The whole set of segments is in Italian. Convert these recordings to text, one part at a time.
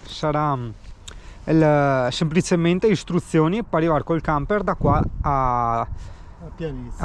Sarà semplicemente istruzioni per arrivare col camper da qua a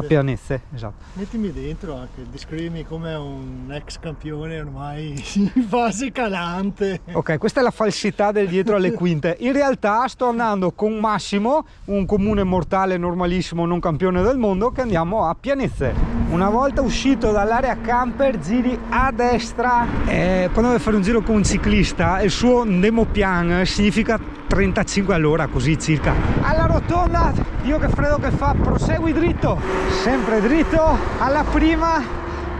Pianezze, esatto. Mettimi dentro anche, descrivimi come un ex campione ormai in fase calante. Ok, questa è la falsità del dietro alle quinte. In realtà sto andando con Massimo, un comune mortale normalissimo, non campione del mondo, che andiamo a Pianezze. Una volta uscito dall'area camper giri a destra, quando deve fare un giro con un ciclista il suo Nemopian significa 35 all'ora, così circa. Alla rotonda, Dio che freddo che fa, prosegui dritto, sempre dritto. Alla prima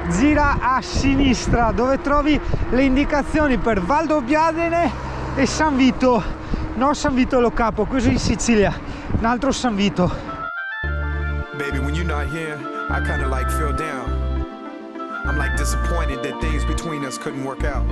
gira a sinistra dove trovi le indicazioni per Valdobbiadene e San Vito, non San Vito Lo Capo, questo in Sicilia, un altro San Vito. Baby, when you're not here, I kind of like feel down. I'm like disappointed that things between us couldn't work out.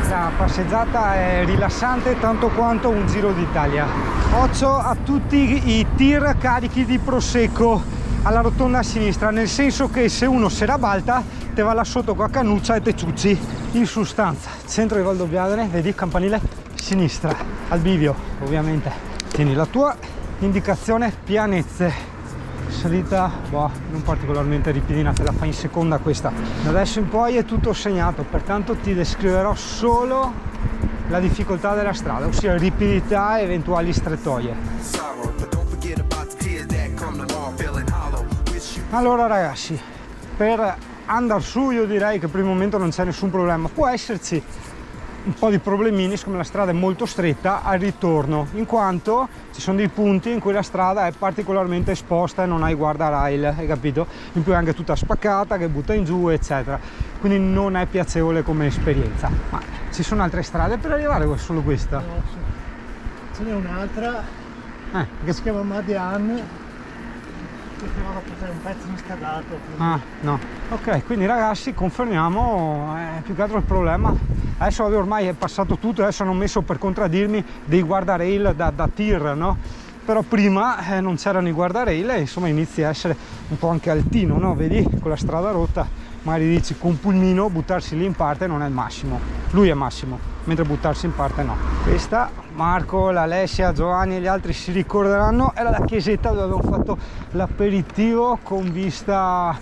La passeggiata è rilassante tanto quanto un Giro d'Italia. Occhio a tutti i tir carichi di prosecco alla rotonda a sinistra, nel senso che se uno se la balta te va là sotto con la cannuccia e te ciucci. In sostanza, centro di Valdobbiadene, vedi, campanile sinistra, al bivio ovviamente. Tieni la tua indicazione Pianezze. Salita non particolarmente ripidina, te la fai in seconda questa. Da adesso in poi è tutto segnato, pertanto ti descriverò solo la difficoltà della strada, ossia ripidità e eventuali strettoie. Allora ragazzi, per andare su io direi che per il momento non c'è nessun problema. Può esserci un po' di problemini, siccome la strada è molto stretta al ritorno, in quanto ci sono dei punti in cui la strada è particolarmente esposta e non hai guardrail, hai capito? In più è anche tutta spaccata, che butta in giù, eccetera, quindi non è piacevole come esperienza. Ma ci sono altre strade per arrivare o è solo questa? No, ce n'è un'altra che si chiama Madian, che però c'è un pezzo inscadato. Ah no, ok, quindi ragazzi confermiamo, più che altro il problema adesso ormai è passato tutto, adesso hanno messo, per contraddirmi, dei guardrail da tir, no? Però prima non c'erano i guardrail e insomma inizia a essere un po' anche altino, no? Vedi, con la strada rotta magari dici con un pulmino buttarsi lì in parte non è il massimo, lui è massimo, mentre buttarsi in parte no. Questa Marco, l'Alessia, Giovanni e gli altri si ricorderanno, era la chiesetta dove abbiamo fatto l'aperitivo con vista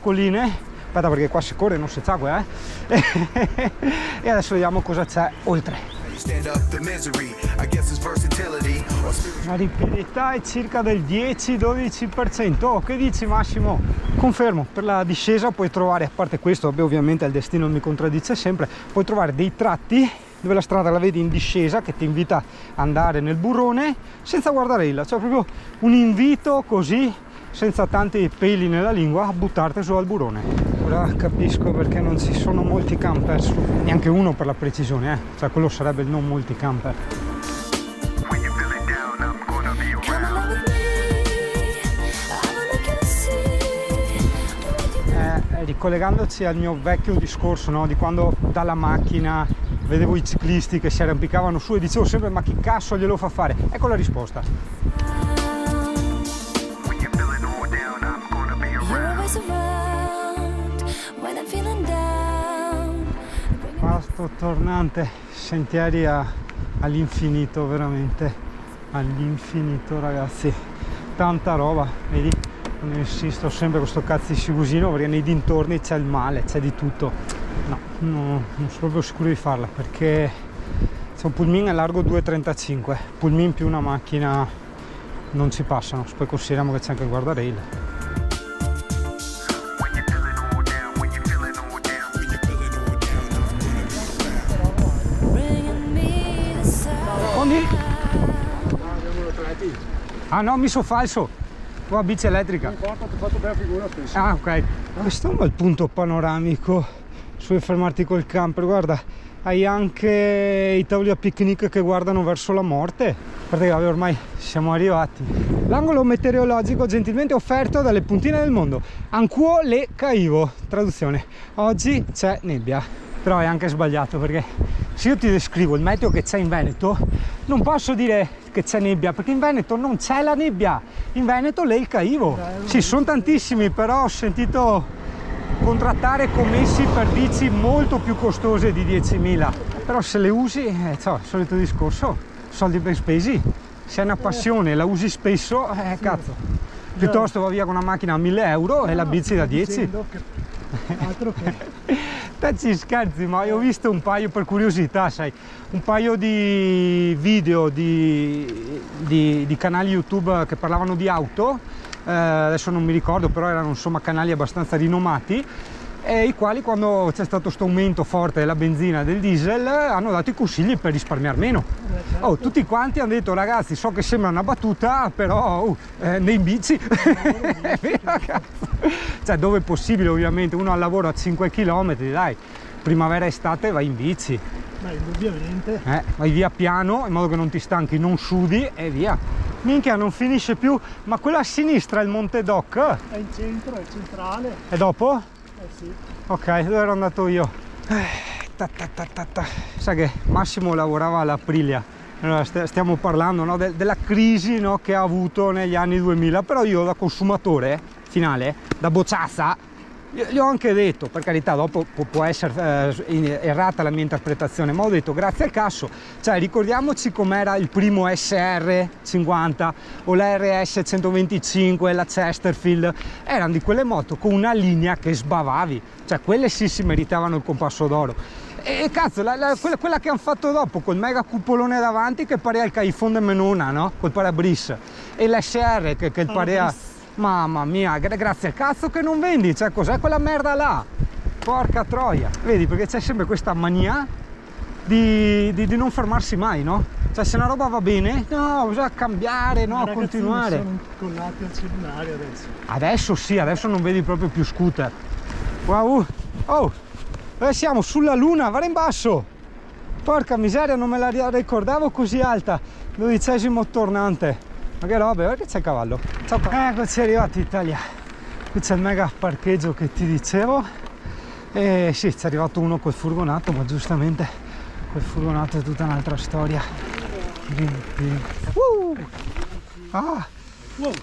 colline. Aspetta, perché qua si corre, non si c'agua, e adesso vediamo cosa c'è oltre. La ripidità è circa del 10-12%. Oh, che dici Massimo? Confermo, per la discesa puoi trovare, a parte questo, vabbè, ovviamente il destino mi contraddice sempre, puoi trovare dei tratti dove la strada la vedi in discesa che ti invita ad andare nel burrone senza guardrail, cioè proprio un invito così, senza tanti peli nella lingua, a buttarti su al burone. Ora capisco perché non ci sono molti camper su, neanche uno per la precisione, cioè quello sarebbe il non molti camper. Ricollegandoci al mio vecchio discorso, no? Di quando dalla macchina vedevo i ciclisti che si arrampicavano su e dicevo sempre ma chi cazzo glielo fa fare? Ecco la risposta. Pasto tornante, sentieri all'infinito, veramente all'infinito ragazzi, tanta roba, vedi? Non insisto sempre con sto cazzo di sicusino perché nei dintorni c'è il male, c'è di tutto. No, non sono proprio sicuro di farla perché c'è un pulmin largo 2,35, pulmin più una macchina non ci passano, poi consideriamo che c'è anche il guardrail. Ah no, mi so falso. Qua bici elettrica. Non importa, ti ho fatto bella figura spesso. Ah ok. Questo è un bel punto panoramico. Suoi fermarti col camper, guarda. Hai anche i tavoli a picnic che guardano verso la morte. Guarda che ormai siamo arrivati. L'angolo meteorologico gentilmente offerto dalle puntine del mondo. Anquo le caivo. Traduzione. Oggi c'è nebbia. Però è anche sbagliato perché se io ti descrivo il meteo che c'è in Veneto non posso dire che c'è nebbia perché in Veneto non c'è la nebbia, in Veneto lei il caivo. Sì, sono tantissimi, però ho sentito contrattare commessi per bici molto più costose di 10.000, però se le usi, solito discorso, soldi ben spesi. Se hai una passione e la usi spesso, cazzo, piuttosto va via con una macchina a 1.000 euro e la bici da 10. Altro che... Te ci scherzi, ma io ho visto un paio, per curiosità, sai, un paio di video di canali YouTube che parlavano di auto, adesso non mi ricordo, però erano insomma canali abbastanza rinomati, e i quali, quando c'è stato questo aumento forte della benzina e del diesel, hanno dato i consigli per risparmiare meno. certo. Tutti quanti hanno detto: ragazzi, so che sembra una battuta, però nei bici è vero, cazzo. Cioè, dove è possibile, ovviamente, uno al lavoro a 5 km, dai, primavera estate vai in bici, Beh, indubbiamente. vai via piano in modo che non ti stanchi, non sudi e via. Minchia, non finisce più. Ma quella a sinistra è il Monte Doc? È in centro, è centrale. E dopo? Sì. Ok, dove ero andato io? Sai che Massimo lavorava all'Aprilia. Allora, stiamo parlando, no, della crisi, no, che ha avuto negli anni 2000, però io da consumatore finale, da bocciazza, gli ho anche detto, per carità, dopo può essere errata la mia interpretazione, ma ho detto: grazie al cazzo, cioè ricordiamoci com'era il primo SR50 o la RS 125, la Chesterfield, erano di quelle moto con una linea che sbavavi, cioè quelle sì si meritavano il compasso d'oro. E cazzo, quella che hanno fatto dopo col mega cupolone davanti che parea il Caifon de Menona, no? Col parabris, e l'SR che il parea... Mamma mia, grazie al cazzo che non vendi, cioè cos'è quella merda là? Porca troia, vedi, perché c'è sempre questa mania di non fermarsi mai, no? Cioè, se una roba va bene, no, bisogna cambiare, no, continuare. Sono collati al cellulare adesso. Adesso sì, adesso non vedi proprio più scooter. Wow, oh, dove siamo? Sulla luna, guarda in basso. Porca miseria, non me la ricordavo così alta. 12° tornante. Ma che roba, guarda che c'è il cavallo. Ciao. Eccoci arrivati in Italia. Qui c'è il mega parcheggio che ti dicevo. E sì, c'è arrivato uno col furgonato, ma giustamente quel furgonato è tutta un'altra storia.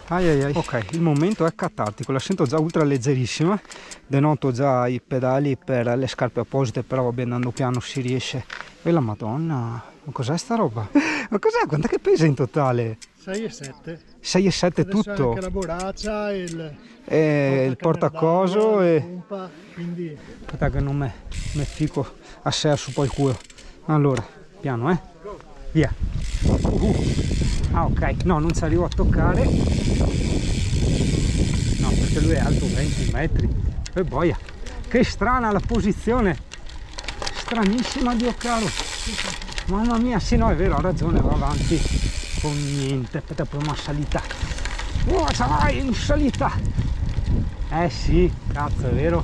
Ai ai ai. Ok, il momento è catartico, la sento già ultra leggerissima, denoto già i pedali per le scarpe apposite, però vabbè, andando piano si riesce. E la Madonna, ma cos'è sta roba? Ma cos'è? Quant'è che pesa in totale? 6,7. 6,7 tutto? Anche la boraccia e il portacoso e... pompa, quindi... Aspetta che non me fico a sé su poi il culo. Allora, piano, via. Ah, ok, no, non ci arrivo a toccare. No, perché lui è alto 20 metri. E boia, che strana la posizione. Stranissima, Dio caro. Mamma mia, sì, no, è vero, ha ragione, va avanti con niente. Aspetta, poi una salita. Vai, in salita. Sì, cazzo, è vero.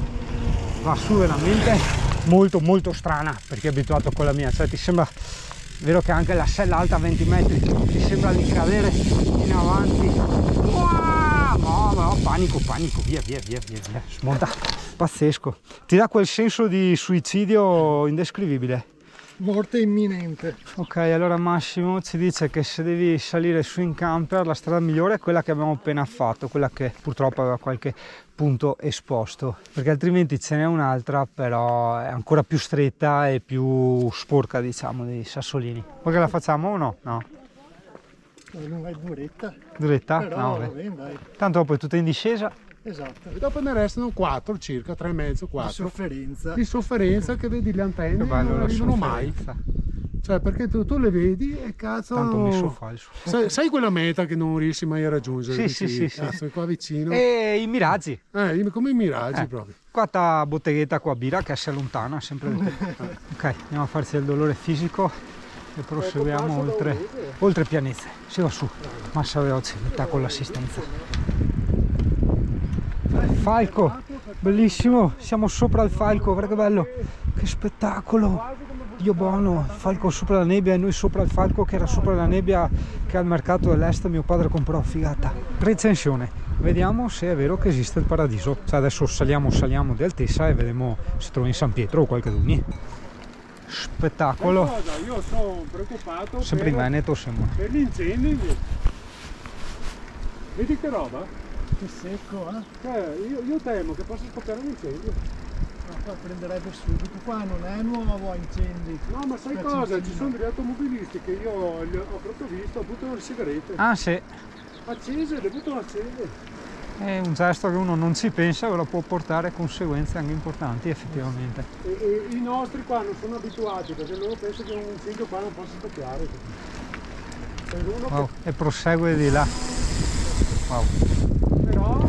Va su veramente molto molto strana, perché è abituato con la mia, cioè ti sembra, è vero che anche la sella alta a 20 metri, ti sembra di cadere in avanti. No, panico, via, smonta, pazzesco, ti dà quel senso di suicidio indescrivibile. Morte imminente. Ok, allora Massimo ci dice che se devi salire su in camper la strada migliore è quella che abbiamo appena fatto, quella che purtroppo aveva qualche punto esposto, perché altrimenti ce n'è un'altra, però è ancora più stretta e più sporca, diciamo, dei sassolini. Poi che la facciamo o no? No. La lunga è duretta. Duretta? Però No, va vabbè. bene, dai. Tanto dopo è tutta in discesa. Esatto. E dopo ne restano 4 circa, 3,5, 4 Di sofferenza. di sofferenza, che vedi le antenne Che bello non la arrivano mai, sofferenza. cioè perché tu le vedi e cazzo Tanto ho messo falso. sai quella meta che non riesci mai a raggiungere, Sì, dici, sì. cazzo, è qua vicino, E i miraggi. come i miraggi proprio. Qua sta botteghetta qua birra che si allontana sempre di più. Ok, andiamo a farci del dolore fisico e proseguiamo oltre Pianezze. Si va su, massa veloce, metà con l'assistenza. Falco, bellissimo, siamo sopra il Falco, guarda che bello, che spettacolo. Dio buono, il Falco sopra la nebbia e noi sopra il Falco che era sopra la nebbia che al mercato dell'est mio padre comprò, figata. Recensione, vediamo se è vero che esiste il paradiso. Cioè adesso saliamo di altezza e vedremo se trovo in San Pietro o qualche duni. Spettacolo. Io sono preoccupato Sempre in Veneto sembra. per gli incendi, vedi che roba? che secco, Io temo che possa scoppiare un incendio. ma poi prenderebbe subito. Qua non è nuovo a incendi. No, ma sai cosa? Ci sono degli automobilisti che io ho proprio visto, buttano le sigarette. Ah sì, Accese, le buttano accese. è un gesto che uno non ci pensa, però può portare a conseguenze anche importanti effettivamente. E i nostri qua non sono abituati perché loro pensano che un incendio qua non possa scoppiare. Per uno Wow, e prosegue di là. Wow. però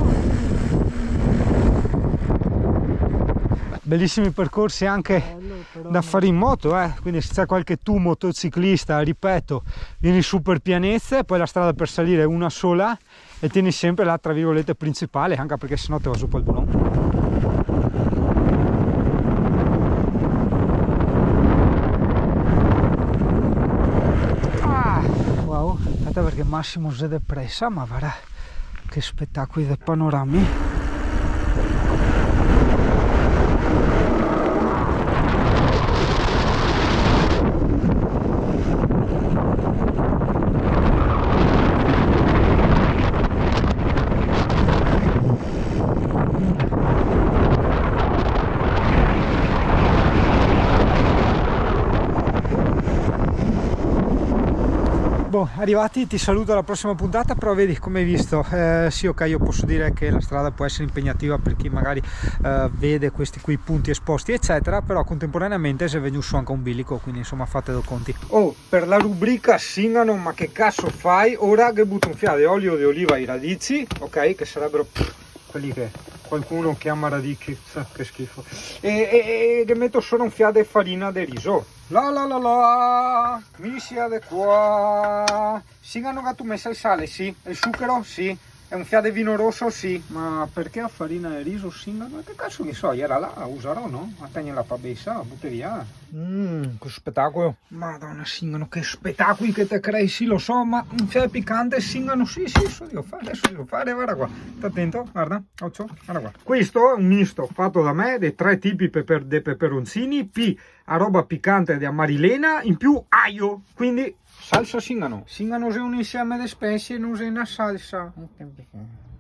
Bellissimi percorsi anche da fare in moto, quindi se c'è qualche tu motociclista, ripeto, vieni su per pianezze, poi la strada per salire è una sola e tieni sempre la tra virgolette principale, anche perché sennò te va su poi il bulon. Wow, aspetta perché Massimo si è depressa, ma guarda che spettacoli dei panorami. Boh, arrivati, ti saluto alla prossima puntata, però vedi come hai visto, sì ok, io posso dire che la strada può essere impegnativa per chi magari vede questi qui punti esposti eccetera, però contemporaneamente si è venuto su anche un bilico, quindi insomma fate due conti. Oh, per la rubrica Singano ma che cazzo fai? Ora che butto un fiato di olio di oliva ai radici, ok, che sarebbero quelli che qualcuno chiama radici, che schifo, e che metto solo un fiato di farina di riso. La, mi sia di qua. Singano che tu messa il sale, sì, il zucchero, sì, è un fiato di vino rosso, sì, ma perché a farina di riso singano? Che cazzo ne so, era là, userò, no? A tenerla la pabessa, butte via. Che spettacolo. Madonna, singano, che spettacoli che te crei, sì, lo so, ma un fiato piccante, singano, sì, so devo fare, guarda qua. Stai attento, guarda, occhio, guarda qua. Questo è un misto fatto da me dei tre tipi dei peperoncini, a roba piccante di amarilena, in più aglio, quindi salsa singano. Singano è un insieme di specie, non è una salsa.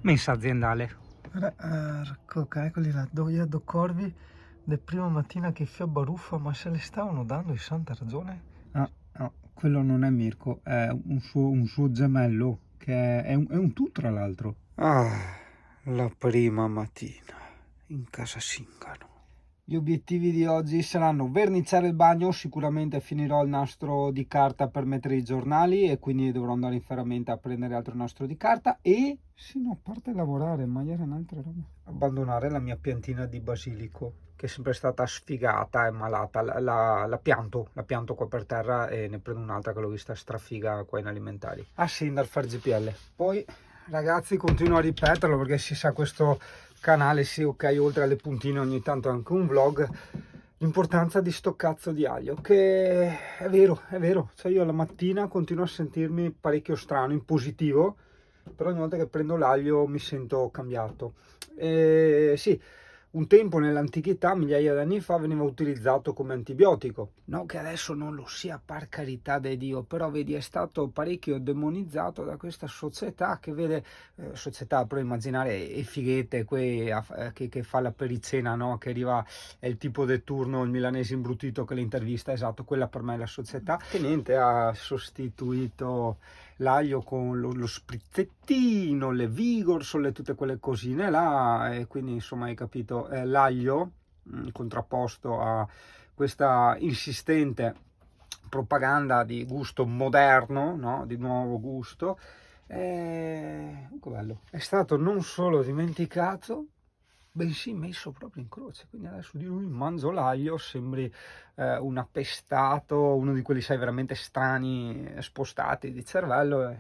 Messa aziendale. Ecco, eccoli là, due corvi da prima mattina che fia baruffa, ma se le stavano dando di santa ragione? No, quello non è Mirko, è un suo gemello, che è un tu tra l'altro. La prima mattina in casa Singano. Gli obiettivi di oggi saranno verniciare il bagno, sicuramente finirò il nastro di carta per mettere i giornali e quindi dovrò andare in ferramenta a prendere altro nastro di carta e, sì no, a parte lavorare, ma era un'altra roba. Abbandonare la mia piantina di basilico, che è sempre stata sfigata e malata, la pianto qua per terra e ne prendo un'altra che l'ho vista strafiga qua in alimentari. Ah sì, dal far GPL. Poi, ragazzi, continuo a ripeterlo perché si sa questo canale, sì ok, oltre alle puntine ogni tanto anche un vlog, l'importanza di sto cazzo di aglio, che è vero, cioè io la mattina continuo a sentirmi parecchio strano, in positivo, però ogni volta che prendo l'aglio mi sento cambiato. Sì, un tempo nell'antichità, migliaia di anni fa, veniva utilizzato come antibiotico. No che adesso non lo sia, per carità di Dio, però vedi, è stato parecchio demonizzato da questa società che vede, società, però immaginare e fighette, che fa la pericena, no? Che arriva, è il tipo del turno, il milanese imbruttito che l'intervista, esatto, quella per me è la società, che niente, ha sostituito l'aglio con lo sprizzettino, le Vigorsol, tutte quelle cosine là, e quindi insomma hai capito, l'aglio contrapposto a questa insistente propaganda di gusto moderno, no? Di nuovo gusto, che bello, è stato non solo dimenticato, bensì messo proprio in croce. Quindi adesso di lui mangio l'aglio, sembri un appestato, uno di quelli sai veramente strani, spostati di cervello,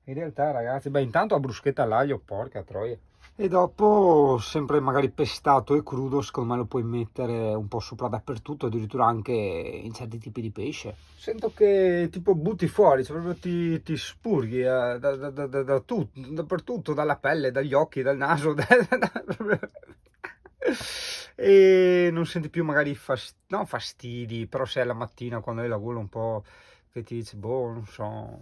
in realtà ragazzi, beh, intanto a bruschetta all'aglio, porca troia, e dopo sempre magari pestato e crudo, secondo me lo puoi mettere un po' sopra dappertutto, addirittura anche in certi tipi di pesce. Sento che tipo butti fuori, cioè proprio ti spurghi dappertutto, dalla pelle, dagli occhi, dal naso, e non senti più magari fastidi, però se è la mattina quando hai la gola un po' che ti dice, boh, non so,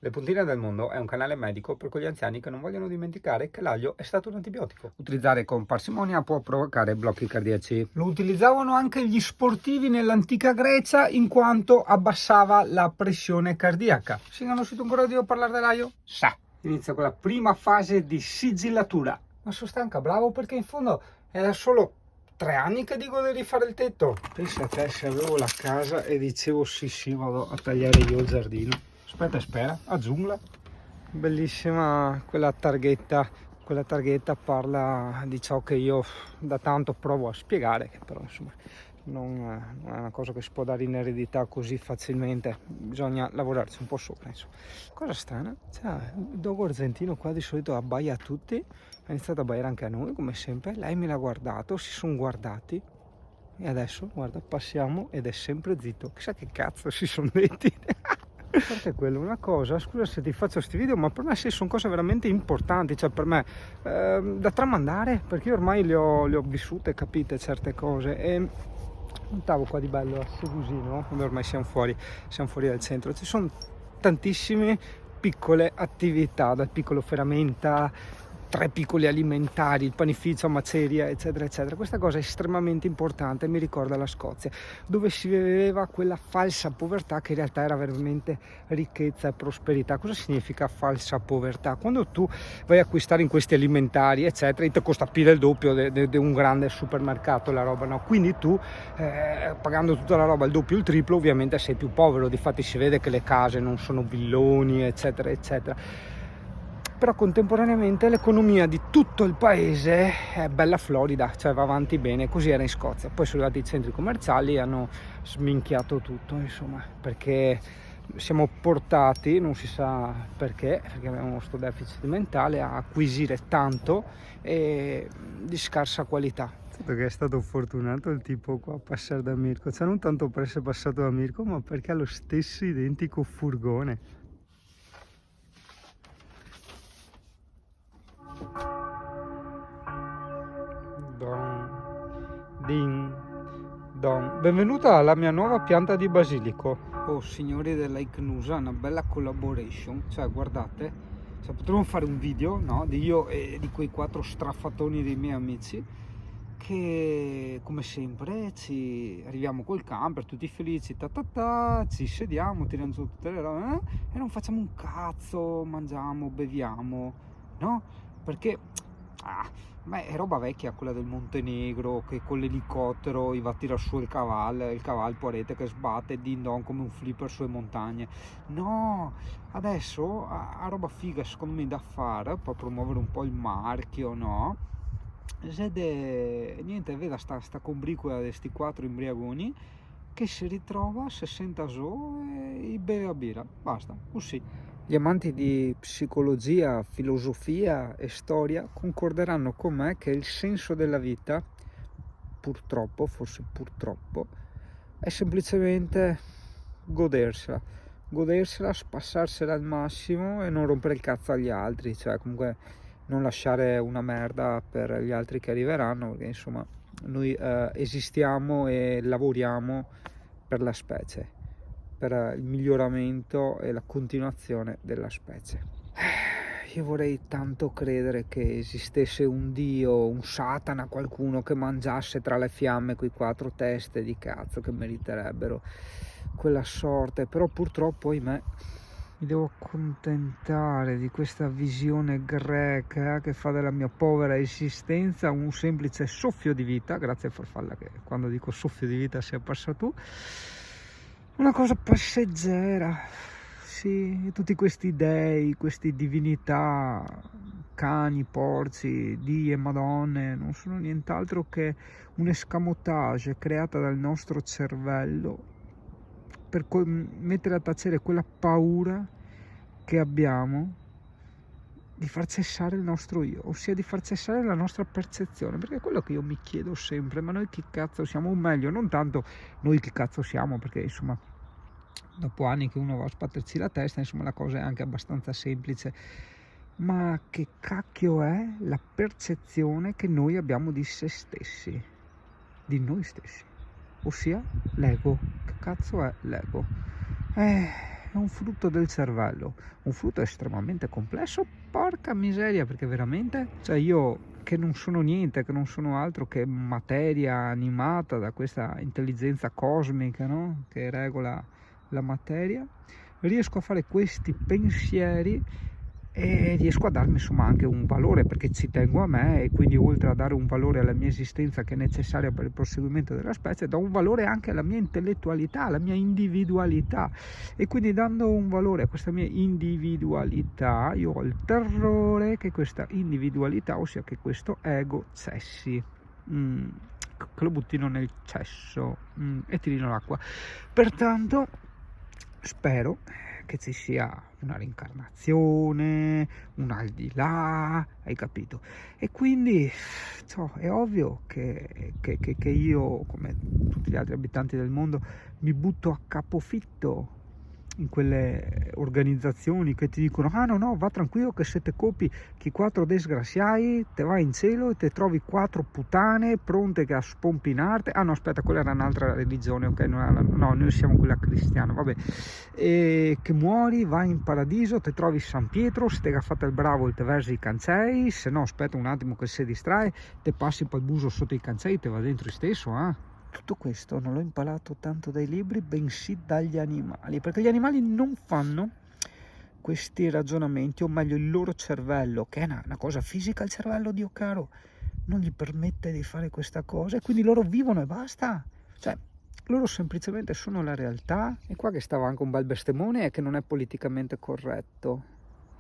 Le Puntine del Mondo è un canale medico per quegli anziani che non vogliono dimenticare che l'aglio è stato un antibiotico. Utilizzare con parsimonia può provocare blocchi cardiaci. Lo utilizzavano anche gli sportivi nell'antica Grecia in quanto abbassava la pressione cardiaca. Si hanno sentito ancora di parlare dell'aglio? Sa! Inizia con la prima fase di sigillatura. Ma sono stanca, bravo, perché in fondo è da solo 3 anni che dico di rifare il tetto. Pensa a te se avevo la casa e dicevo sì vado a tagliare io il giardino. Aspetta, spera, a giungla. Bellissima quella targhetta parla di ciò che io da tanto provo a spiegare, che però insomma non è una cosa che si può dare in eredità così facilmente, bisogna lavorarci un po' sopra, insomma. Cosa strana, cioè, il dogo argentino qua di solito abbaia a tutti, ha iniziato a abbaiare anche a noi come sempre, lei me l'ha guardato, si sono guardati e adesso guarda passiamo ed è sempre zitto, chissà che cazzo si sono detti. Perché quello, una cosa, scusa se ti faccio questi video, ma per me sì, sono cose veramente importanti, cioè per me da tramandare, perché io ormai le ho vissute, capite certe cose. E montavo qua di bello a Segusino, come ormai siamo fuori dal centro, ci sono tantissime piccole attività, dal piccolo ferramenta, 3 piccoli alimentari, il panificio, maceria, eccetera eccetera. Questa cosa è estremamente importante, mi ricorda la Scozia, dove si viveva quella falsa povertà che in realtà era veramente ricchezza e prosperità. Cosa significa falsa povertà? Quando tu vai a acquistare in questi alimentari eccetera, ti costa più del doppio di un grande supermercato la roba, no? Quindi tu pagando tutta la roba il doppio, il triplo, ovviamente sei più povero. Difatti si vede che le case non sono villoni eccetera eccetera. Però contemporaneamente l'economia di tutto il paese è bella florida, cioè va avanti bene, così era in Scozia. Poi sono arrivati i centri commerciali e hanno sminchiato tutto, insomma, perché siamo portati, non si sa perché abbiamo questo deficit mentale, a acquisire tanto e di scarsa qualità. Che è stato fortunato il tipo qua a passare da Mirko, cioè non tanto per essere passato da Mirko, ma perché ha lo stesso identico furgone. Ding dong. Benvenuta alla mia nuova pianta di basilico. Oh signori della Icnusa, una bella collaboration, cioè guardate, cioè, potremmo fare un video, no, di io e di quei 4 straffatoni dei miei amici che come sempre ci arriviamo col camper tutti felici, ci sediamo, tiriamo su tutte le robe e non facciamo un cazzo, mangiamo, beviamo, no? Perché beh, è roba vecchia quella del Montenegro, che con l'elicottero va a tirare su il cavallo poarete che sbatte din don come un flipper sulle montagne. No, adesso ha roba figa secondo me da fare per promuovere un po' il marchio, no? Niente, veda sta combricola di questi 4 imbriagoni che si ritrova, si sente a so e beve a birra, basta, così. Gli amanti di psicologia, filosofia e storia concorderanno con me che il senso della vita, purtroppo, forse purtroppo, è semplicemente godersela, spassarsela al massimo e non rompere il cazzo agli altri, cioè comunque non lasciare una merda per gli altri che arriveranno, perché insomma noi esistiamo e lavoriamo per la specie, per il miglioramento e la continuazione della specie. Io vorrei tanto credere che esistesse un dio, un satana, qualcuno che mangiasse tra le fiamme quei 4 teste di cazzo che meriterebbero quella sorte, però purtroppo ahimè mi devo accontentare di questa visione greca che fa della mia povera esistenza un semplice soffio di vita, grazie a farfalla che quando dico soffio di vita sia passato tu, una cosa passeggera. Sì, tutti questi dei, queste divinità, cani, porci, die e madonne, non sono nient'altro che un escamotage creata dal nostro cervello per mettere a tacere quella paura che abbiamo di far cessare il nostro io, ossia di far cessare la nostra percezione, perché è quello che io mi chiedo sempre, ma noi chi cazzo siamo? O meglio, non tanto noi chi cazzo siamo, perché insomma dopo anni che uno va a sbatterci la testa, insomma la cosa è anche abbastanza semplice, ma che cacchio è la percezione che noi abbiamo di se stessi, di noi stessi, ossia l'ego. Che cazzo è l'ego? è un frutto del cervello, un frutto estremamente complesso, porca miseria, perché veramente, cioè io che non sono niente, che non sono altro che materia animata da questa intelligenza cosmica, no? Che regola la materia, riesco a fare questi pensieri e riesco a darmi insomma anche un valore, perché ci tengo a me, e quindi oltre a dare un valore alla mia esistenza che è necessaria per il proseguimento della specie, do un valore anche alla mia intellettualità, alla mia individualità, e quindi dando un valore a questa mia individualità io ho il terrore che questa individualità, ossia che questo ego cessi, che lo buttino nel cesso e tirino l'acqua. Pertanto spero che ci sia una reincarnazione, un al di là, hai capito? E quindi è ovvio che io, come tutti gli altri abitanti del mondo, mi butto a capofitto in quelle organizzazioni che ti dicono: ah no, va tranquillo che se te copi chi 4 disgraziai te vai in cielo e te trovi 4 puttane pronte che a spompinarti. Ah no, aspetta, quella era un'altra religione, ok, no, noi siamo quella cristiana, vabbè. E che muori, vai in paradiso, te trovi San Pietro, se te ha fatto il bravo te versi i cancei, se no aspetta un attimo che si distrae, te passi poi il buso sotto i cancei, te va dentro stesso, Tutto questo non l'ho imparato tanto dai libri, bensì dagli animali, perché gli animali non fanno questi ragionamenti, o meglio il loro cervello, che è una cosa fisica, il cervello, Dio caro, non gli permette di fare questa cosa, e quindi loro vivono e basta, cioè loro semplicemente sono la realtà. E qua che stava anche un bel bestemone è che non è politicamente corretto,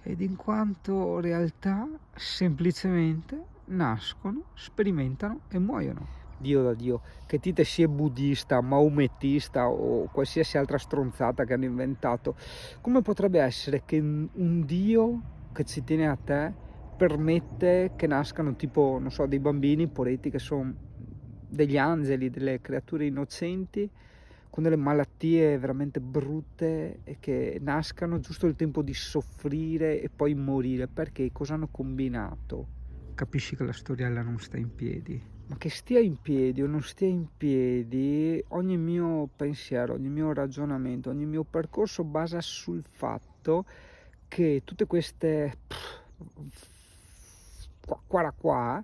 ed in quanto realtà semplicemente nascono, sperimentano e muoiono. Dio da Dio, che te sia buddista, maomettista o qualsiasi altra stronzata che hanno inventato, come potrebbe essere che un Dio che ci tiene a te permette che nascano tipo, non so, dei bambini poretti che sono degli angeli, delle creature innocenti con delle malattie veramente brutte, e che nascano giusto il tempo di soffrire e poi morire? Perché? Cosa hanno combinato? Capisci che la storiella non sta in piedi. Ma che stia in piedi o non stia in piedi, ogni mio pensiero, ogni mio ragionamento, ogni mio percorso basa sul fatto che tutte queste qua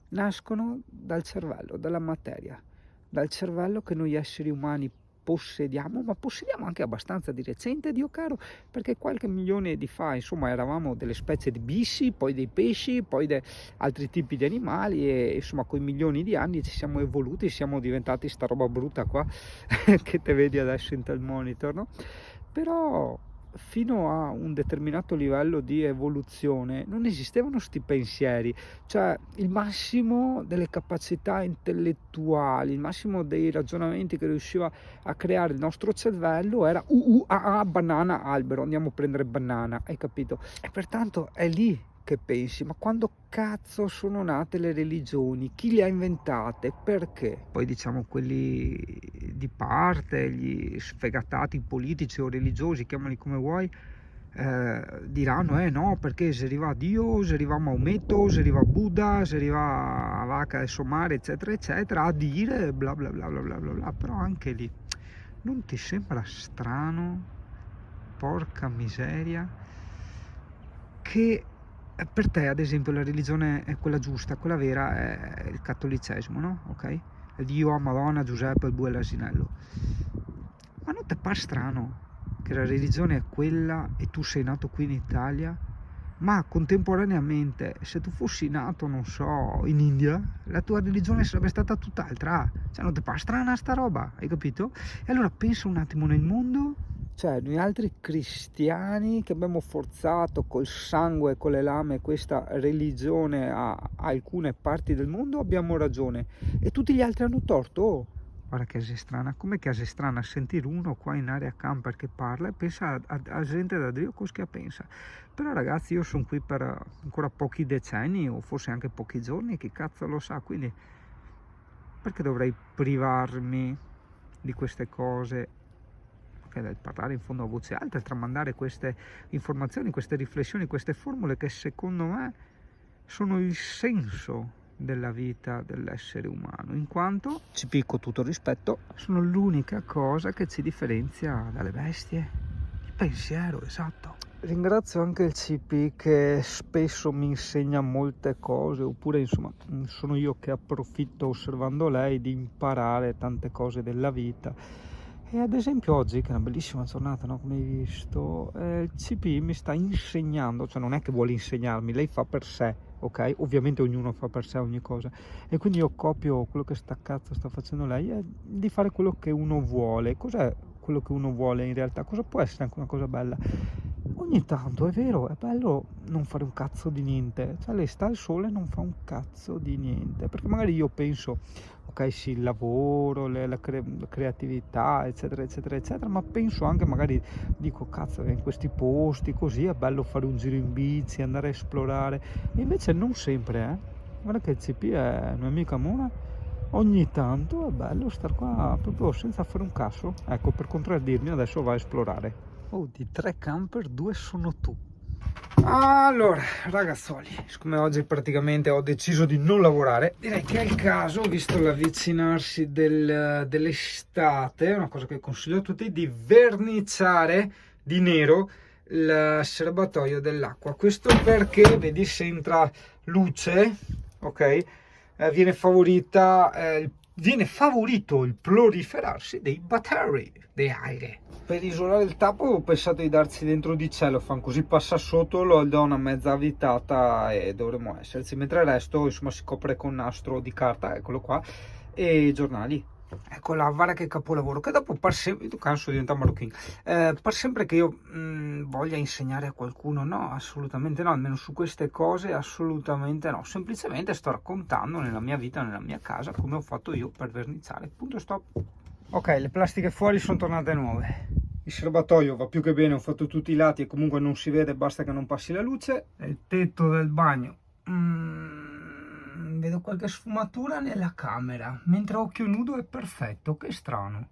nascono dal cervello, dalla materia, dal cervello che noi esseri umani possediamo, ma possediamo anche abbastanza di recente, Dio caro, perché qualche milione di fa, insomma, eravamo delle specie di bissi, poi dei pesci, poi altri tipi di animali, e insomma con i milioni di anni ci siamo evoluti, siamo diventati sta roba brutta qua che te vedi adesso in tal monitor, no? Però fino a un determinato livello di evoluzione non esistevano sti pensieri, cioè il massimo delle capacità intellettuali, il massimo dei ragionamenti che riusciva a creare il nostro cervello era banana, albero, andiamo a prendere banana, hai capito? E pertanto è lì che pensi: ma quando cazzo sono nate le religioni? Chi le ha inventate? Perché? Poi diciamo quelli di parte, gli sfegatati politici o religiosi, chiamali come vuoi, diranno no, perché se arriva Dio, se arriva Maometto, se arriva Buddha, se arriva Vacca e Somare, eccetera eccetera, a dire bla bla bla bla bla bla bla. Però anche lì non ti sembra strano, porca miseria, che per te ad esempio la religione è quella giusta, quella vera è il cattolicesimo, no? Ok? Dio, Madonna, Giuseppe, il bue e l'asinello. Ma non ti pare strano che la religione è quella e tu sei nato qui in Italia, ma contemporaneamente se tu fossi nato, non so, in India, la tua religione sarebbe stata tutt'altra? Cioè non ti pare strana sta roba, hai capito? E allora pensa un attimo nel mondo. Cioè noi altri cristiani che abbiamo forzato col sangue e con le lame questa religione a alcune parti del mondo abbiamo ragione, e tutti gli altri hanno torto. Guarda che è strana, come che è strana sentire uno qua in area camper che parla e pensa a gente da Dio cosa pensa. Però ragazzi, io sono qui per ancora pochi decenni o forse anche pochi giorni, chi cazzo lo sa, quindi perché dovrei privarmi di queste cose? Del parlare in fondo a voce alta e tramandare queste informazioni, queste riflessioni, queste formule che secondo me sono il senso della vita dell'essere umano, in quanto, ci picco tutto rispetto, sono l'unica cosa che ci differenzia dalle bestie. pensiero, esatto. Ringrazio anche il CP che spesso mi insegna molte cose, oppure insomma sono io che approfitto osservando lei di imparare tante cose della vita. E ad esempio oggi, che è una bellissima giornata, no? Come hai visto, il CP mi sta insegnando, cioè non è che vuole insegnarmi, lei fa per sé, ok? Ovviamente ognuno fa per sé ogni cosa, e quindi io copio quello che sta facendo lei, è di fare quello che uno vuole. Cos'è quello che uno vuole in realtà? Cosa può essere anche una cosa bella? Ogni tanto è vero, è bello non fare un cazzo di niente, cioè lei sta al sole e non fa un cazzo di niente, perché magari io penso, ok sì, il lavoro, la creatività, eccetera eccetera eccetera, ma penso anche, magari dico, cazzo, in questi posti così è bello fare un giro in bici, andare a esplorare, e invece non sempre, guarda che il CP è una mia amica, ogni tanto è bello star qua proprio senza fare un cazzo. Ecco, per contraddirmi adesso va a esplorare. Oh, di 3 camper 2 sono tu. Allora ragazzoli, siccome oggi praticamente ho deciso di non lavorare, direi che è il caso, visto l'avvicinarsi dell'estate, una cosa che consiglio a tutti, di verniciare di nero il serbatoio dell'acqua. Questo perché, vedi, se entra luce, ok, viene favorito il proliferarsi dei batteri di aire. Per isolare il tappo ho pensato di darci dentro di cellophane, così passa sotto, lo do una mezza avvitata e dovremmo esserci, mentre il resto insomma si copre con nastro di carta, eccolo qua, e giornali. Ecco là, guarda che capolavoro, che dopo per sempre, canso diventa marocchino, per sempre che io voglia insegnare a qualcuno, no, assolutamente no, almeno su queste cose assolutamente no, semplicemente sto raccontando nella mia vita, nella mia casa, come ho fatto io per verniciare, punto, stop. Ok, le plastiche fuori sono tornate nuove, il serbatoio va più che bene, ho fatto tutti i lati e comunque non si vede, basta che non passi la luce. Il tetto del bagno, vedo qualche sfumatura nella camera, mentre a occhio nudo è perfetto, che strano.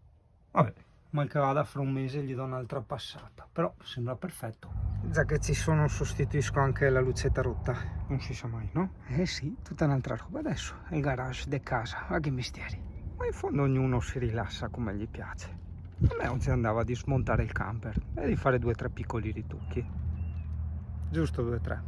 Vabbè, mal che vada, fra un mese gli do un'altra passata, però sembra perfetto. Già che ci sono, sostituisco anche la lucetta rotta, non si sa mai, no? Eh sì, tutta un'altra roba. Adesso è il garage di casa, ma che misteri. Ma in fondo ognuno si rilassa come gli piace. A me oggi andava di smontare il camper e di fare 2 o 3 piccoli ritocchi. Giusto 2 o 3.